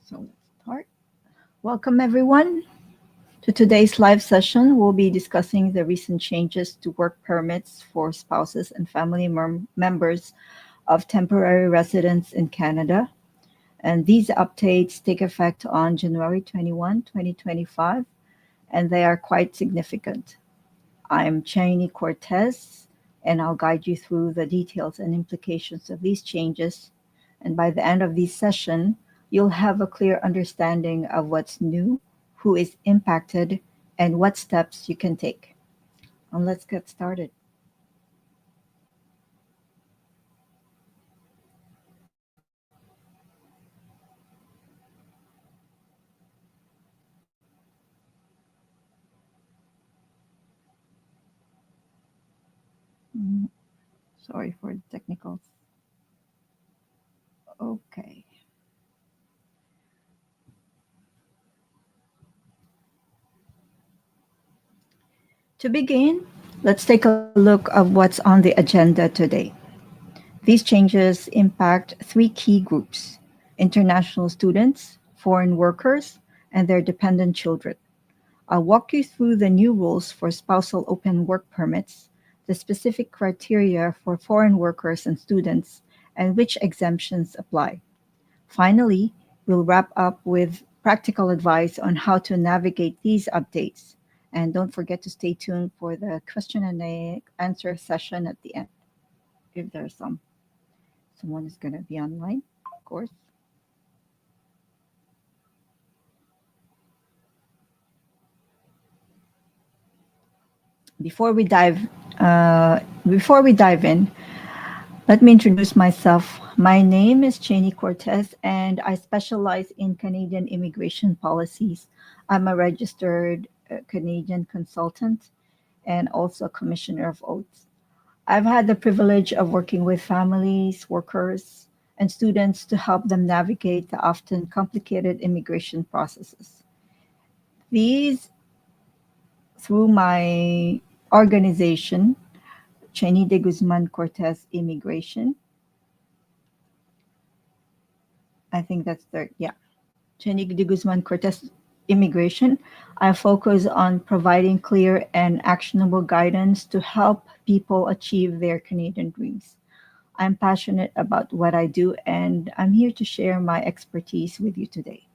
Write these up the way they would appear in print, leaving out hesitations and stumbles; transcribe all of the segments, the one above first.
So let's start. Welcome, everyone, to today's live session. We'll be discussing the recent changes to work permits for spouses and family members of temporary residents in Canada. And these updates take effect on January 21, 2025, and they are quite significant. I'm Cheney Cortez, and I'll guide you through the details and implications of these changes. And by the end of this session, you'll have a clear understanding of what's new, who is impacted, and what steps you can take. And let's get started. Mm, Sorry for the technicals. Okay. To begin, let's take a look at what's on the agenda today. These changes impact three key groups: international students, foreign workers, and their dependent children. I'll walk you through the new rules for spousal open work permits, the specific criteria for foreign workers and students, and which exemptions apply. Finally, we'll wrap up with practical advice on how to navigate these updates. And don't forget to stay tuned for the question and answer session at the end, if there's someone is going to be online, of course. Before we dive before we dive in, let me introduce myself. My name is Cheney Cortez, and I specialize in Canadian immigration policies. I'm a registered Canadian consultant and also a commissioner of oaths. I've had the privilege of working with families, workers, and students to help them navigate the often complicated immigration processes. These, through my organization, Cheney de Guzman Cortez Immigration. I think that's the, yeah, Cheney de Guzman Cortez Immigration. I focus on providing clear and actionable guidance to help people achieve their Canadian dreams. I'm passionate about what I do, and I'm here to share my expertise with you today.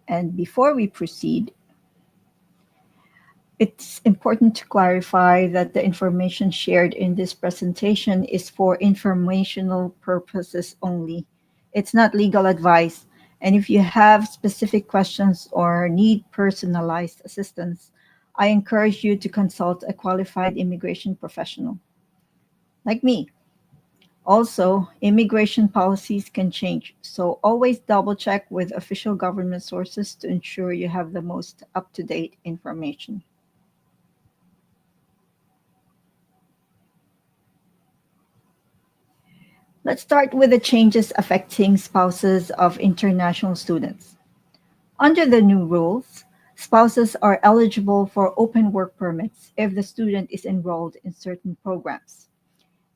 And before we proceed, it's important to clarify that the information shared in this presentation is for informational purposes only. It's not legal advice. And if you have specific questions or need personalized assistance, I encourage you to consult a qualified immigration professional like me. Also, immigration policies can change, so always double check with official government sources to ensure you have the most up to date information. Let's start with the changes affecting spouses of international students. Under the new rules, spouses are eligible for open work permits if the student is enrolled in certain programs.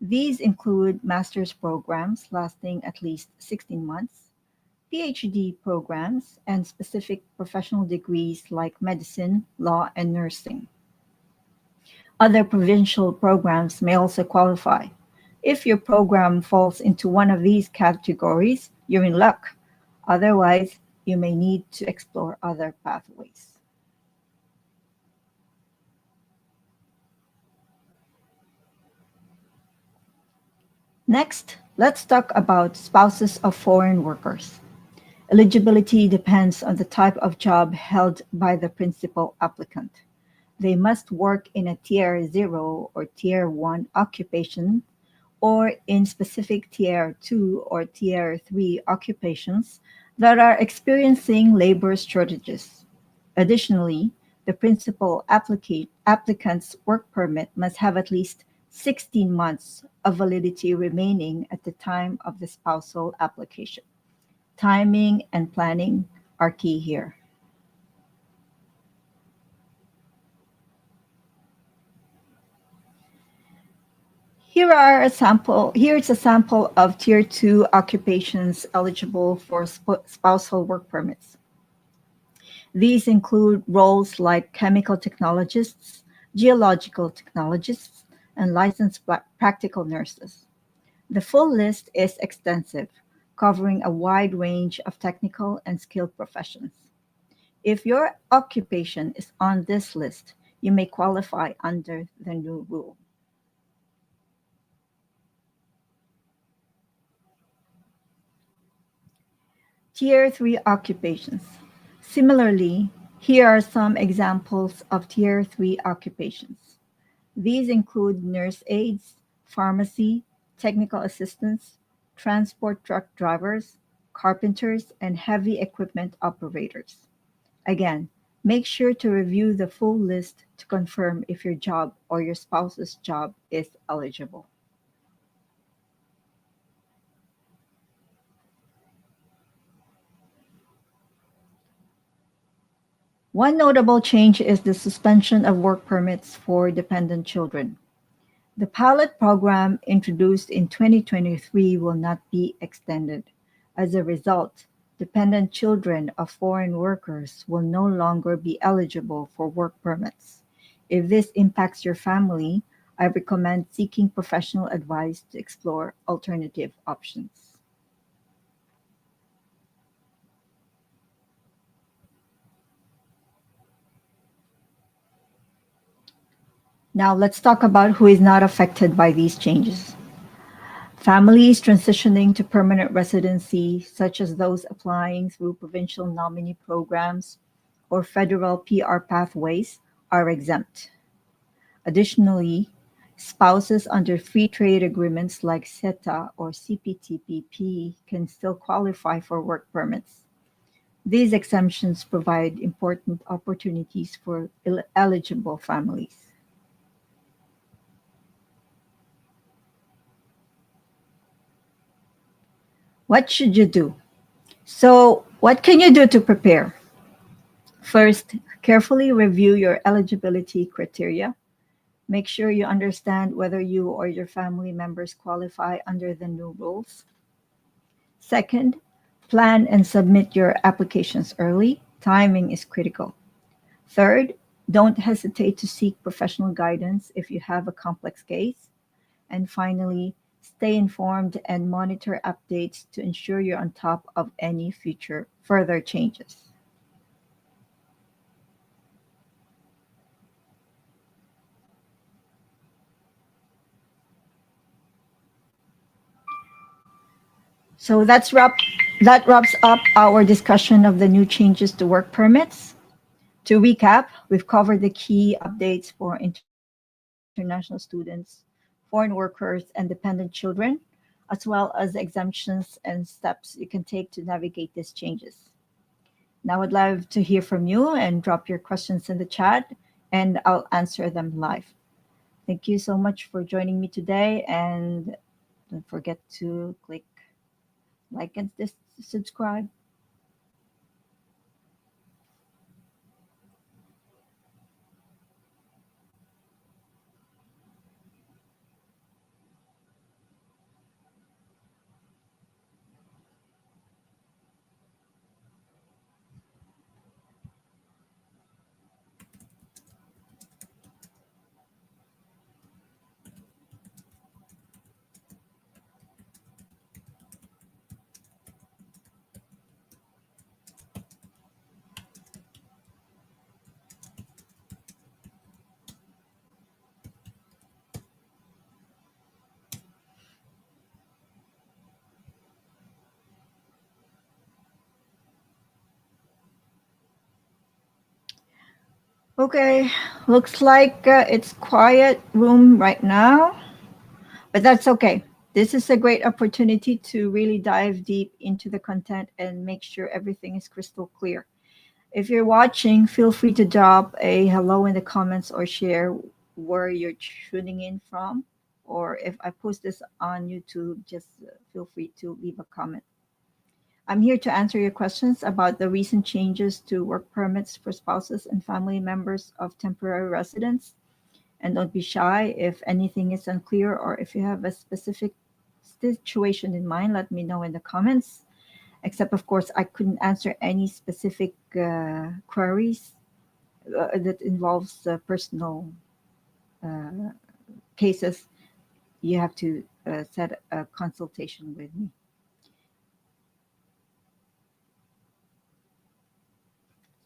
These include master's programs lasting at least 16 months, PhD programs, and specific professional degrees like medicine, law, and nursing. Other provincial programs may also qualify. If your program falls into one of these categories, you're in luck. Otherwise, you may need to explore other pathways. Next, let's talk about spouses of foreign workers. Eligibility depends on the type of job held by the principal applicant. They must work in a Tier 0 or Tier 1 occupation or in specific Tier 2 or Tier 3 occupations that are experiencing labor shortages. Additionally, the principal applicant's work permit must have at least 16 months of validity remaining at the time of the spousal application. Timing and planning are key here. Here's a sample of Tier 2 occupations eligible for spousal work permits. These include roles like chemical technologists, geological technologists, and licensed practical nurses. The full list is extensive, covering a wide range of technical and skilled professions. If your occupation is on this list, you may qualify under the new rule. Tier 3 occupations. Similarly, here are some examples of Tier 3 occupations. These include nurse aides, pharmacy, technical assistants, transport truck drivers, carpenters, and heavy equipment operators. Again, make sure to review the full list to confirm if your job or your spouse's job is eligible. One notable change is the suspension of work permits for dependent children. The pilot program introduced in 2023 will not be extended. As a result, dependent children of foreign workers will no longer be eligible for work permits. If this impacts your family, I recommend seeking professional advice to explore alternative options. Now, let's talk about who is not affected by these changes. Families transitioning to permanent residency, such as those applying through provincial nominee programs or federal PR pathways, are exempt. Additionally, spouses under free trade agreements like CETA or CPTPP can still qualify for work permits. These exemptions provide important opportunities for eligible families. What should you do? So, what can you do to prepare? First, carefully review your eligibility criteria. Make sure you understand whether you or your family members qualify under the new rules. Second, plan and submit your applications early. Timing is critical. Third, don't hesitate to seek professional guidance if you have a complex case. And finally, stay informed and monitor updates to ensure you're on top of any future further changes. So that wraps up our discussion of the new changes to work permits. To recap, we've covered the key updates for international students, foreign workers, and dependent children, as well as exemptions and steps you can take to navigate these changes. Now, I'd love to hear from you and drop your questions in the chat, and I'll answer them live. Thank you so much for joining me today, and don't forget to click like and subscribe. Okay, looks like it's quiet room right now, but that's okay. This is a great opportunity to really dive deep into the content and make sure everything is crystal clear. If you're watching, feel free to drop a hello in the comments or share where you're tuning in from. Or if I post this on YouTube, just feel free to leave a comment. I'm here to answer your questions about the recent changes to work permits for spouses and family members of temporary residents. And don't be shy. If anything is unclear or if you have a specific situation in mind, let me know in the comments. Except, of course, I couldn't answer any specific queries that involves personal uh, cases. You have to set a consultation with me.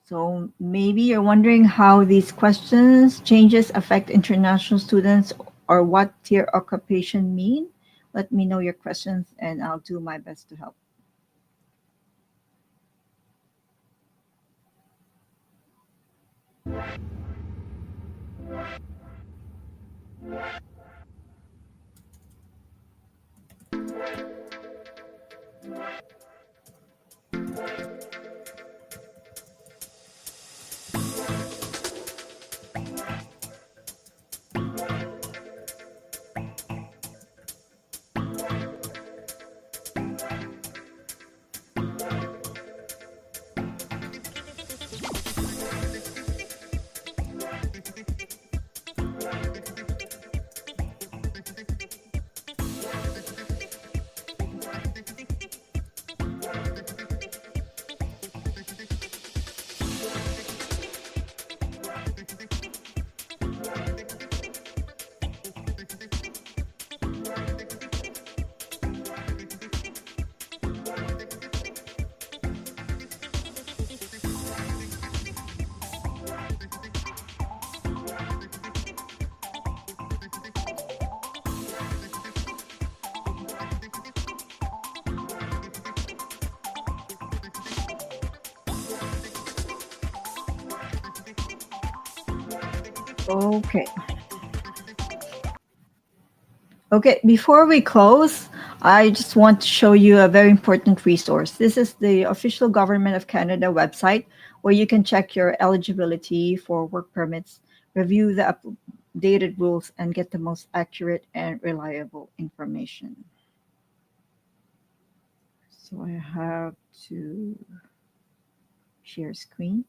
So maybe you're wondering how these questions changes affect international students or what tier occupation mean. Let me know your questions and I'll do my best to help. Okay. Okay, before we close, I just want to show you a very important resource. This is the official Government of Canada website where you can check your eligibility for work permits, review the updated rules, and get the most accurate and reliable information. So I have to share screen,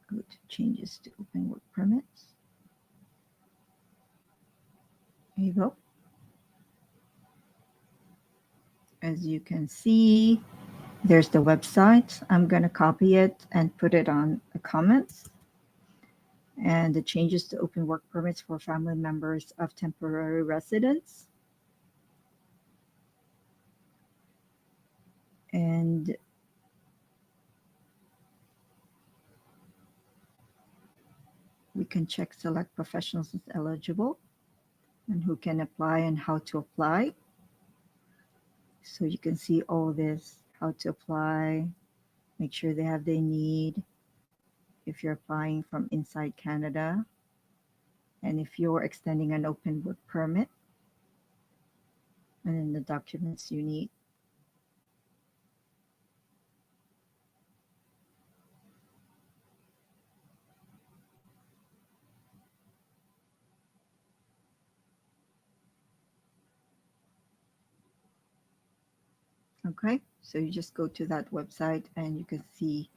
go to changes to open work permits. There you go. As you can see, there's the website. I'm going to copy it and put it on the comments. And the changes to open work permits for family members of temporary residents. And we can check select professionals as eligible and who can apply and how to apply. So you can see all this, how to apply, make sure they have they need if you're applying from inside Canada, and if you're extending an open work permit, and then the documents you need. Okay, so you just go to that website and you can see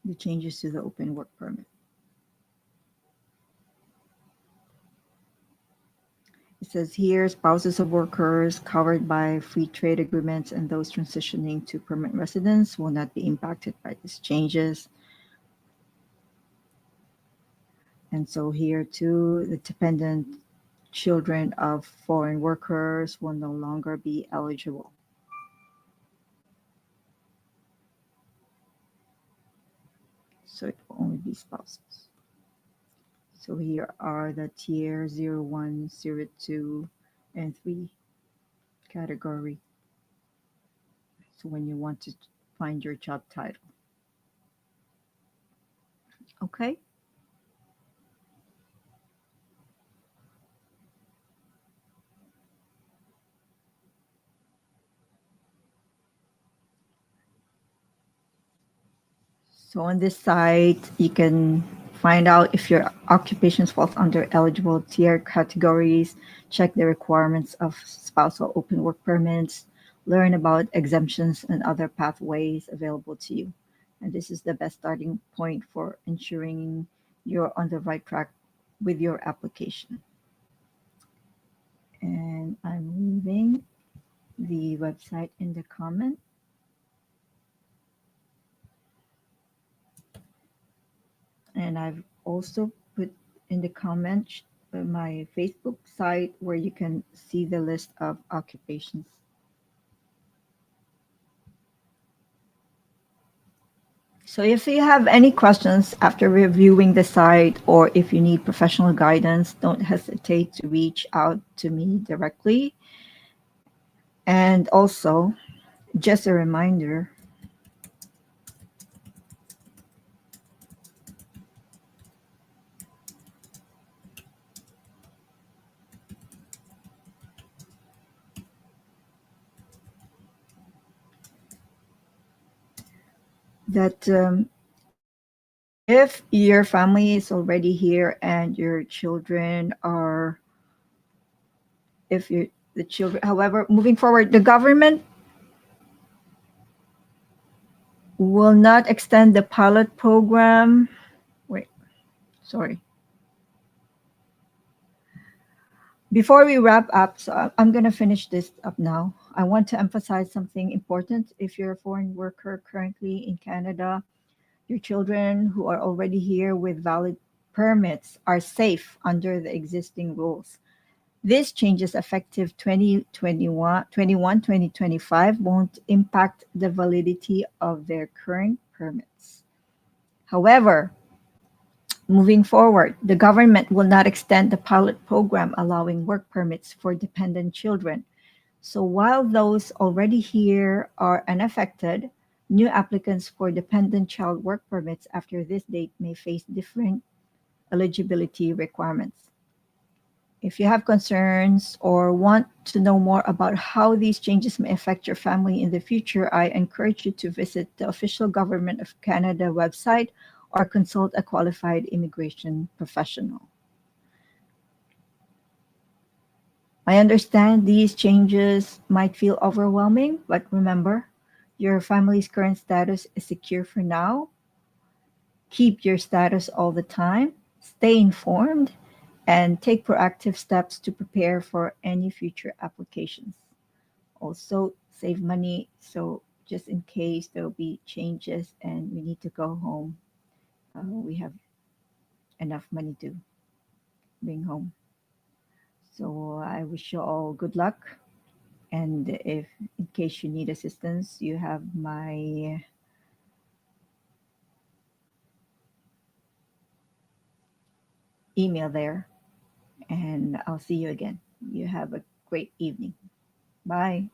the changes to the open work permit. It says here spouses of workers covered by free trade agreements and those transitioning to permanent residence will not be impacted by these changes. And so here too, the dependent children of foreign workers will no longer be eligible. So it will only be spouses. So here are the tier 0, 1, 0, 2, and 3 category. So when you want to find your job title. Okay. So on this site, you can find out if your occupation falls under eligible tier categories, check the requirements of spousal open work permits, learn about exemptions and other pathways available to you. And this is the best starting point for ensuring you're on the right track with your application. And I'm leaving the website in the comment. And I've also put in the comment my Facebook site where you can see the list of occupations. So if you have any questions after reviewing the site or if you need professional guidance, don't hesitate to reach out to me directly. And also, just a reminder that if your family is already here and your children are, if you the children, however, moving forward, the government will not extend the pilot program. Wait, sorry. Before we wrap up, so I'm going to finish this up now. I want to emphasize something important. If you're a foreign worker currently in Canada, your children who are already here with valid permits are safe under the existing rules. These changes effective 2025 won't impact the validity of their current permits. However, moving forward, the government will not extend the pilot program allowing work permits for dependent children. So while those already here are unaffected, new applicants for dependent child work permits after this date may face different eligibility requirements. If you have concerns or want to know more about how these changes may affect your family in the future, I encourage you to visit the official Government of Canada website or consult a qualified immigration professional. I understand these changes might feel overwhelming, but remember, your family's current status is secure for now. Keep your status all the time, stay informed, and take proactive steps to prepare for any future applications. Also, save money so just in case there will be changes and we need to go home, we have enough money to bring home. So I wish you all good luck. And if in case you need assistance, you have my email there. And I'll see you again. You have a great evening. Bye.